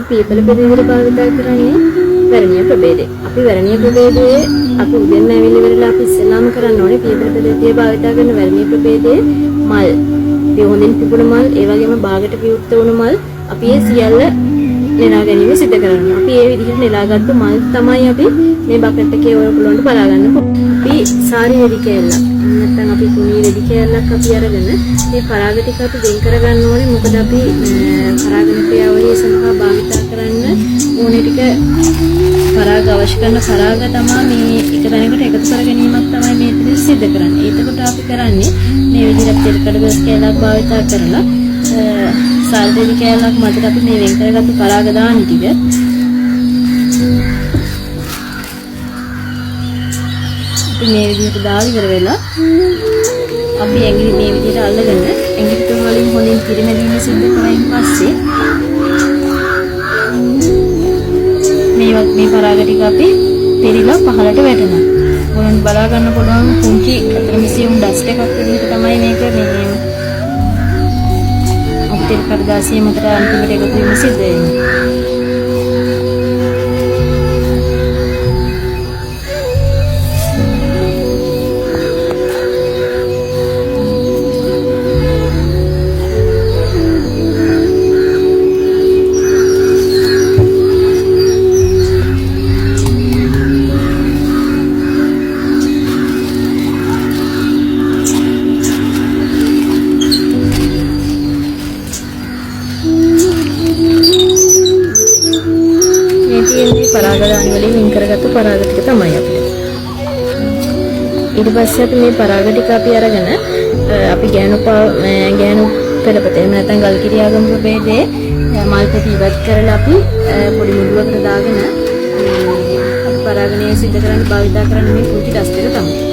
පීපල පෙරේවිල භාවිත කරන්නේ වර්ණීය ප්‍රභේදය. අපි වර්ණීය ප්‍රභේදයේ අපි උදෙන් ඇවිල්ලා ඉවරලා අපි ඉස්සෙල්ලාම කරන්න ඕනේ පීපල පෙරේවිල භාවිත කරන වර්ණීය ප්‍රභේදයේ මල්. ඒ හොඳින් පිපුණු මල්, ඒ වගේම භාගයට විවෘත වුණු මල් අපි ඒ සියල්ල නෙලා ගැනීම සිදු කරනවා. අපි මේ විදිහට නෙලාගත්තු මල් තමයි අපි මේ බකට් එකේ ඔයගොල්ලන්ට බලා ගන්න. අපි සාරි වෙඩි කෑල්ලක් නැත්නම් අපි කුණී වෙඩි කෑල්ලක් අපි අරගෙන මේ පරාග ටික අපි වෙන් කර ගන්න ඕනේ. මොකද අපි පරාගන ක්‍රියාවලිය සඳහා භාවිත කරන්න ඕනේ ටික පරාග අවශ්‍ය කරන පරාග තමයි මේ එක තැනකට එකතු කර ගැනීමක් තමයි මේ විදිහට සිදු කරන්නේ. එතකොට අපි කරන්නේ මේ විදිහට තෙල් කඩ කෑල්ලක් භාවිත කරලා සාරි වෙඩි කෑල්ලක් මතට අපි මේ වෙන් කරගත්තු පරාග දාන ටික මේ විදිහට දාලා ඉවර වෙලා අපි ඇඟිලි මේ විදිහට අල්ලගෙන ඇඟිලි තුන වලින් හොඳින් පිරිමැදීම සිදු කරායින් පස්සේ මේ පරාග ටික අපි පෙරිලා පහළට වැටෙනවා. ඔයගොල්ලන් බලා ගන්න පුළුවන් කුංචි අතරමිසියුම් ඩස්ට් එකක් විදිහට තමයි මේක මේ අපිට කඩදාසිය මතට අන්තිමට එකතු වීම සිද්ධ වෙන්නේ. පරාග දාන වලින් වෙන් කරගත්තු පරාග ටික තමයි අපිට. ඊට පස්සේ අපි මේ පරාග ටික අපි අරගෙන අපි ගෑනු පෙළපත එහෙම නැත්නම් ගල් කිරි ආගම ප්‍රභේදයේ මල් පෙති ඉවත් කරලා අපි පොඩි මුඩුවකට දාගෙන අපි පරාගණය සිදු කරන්න භාවිත කරන මේ කුංචි ඩස්ට් එක තමයි.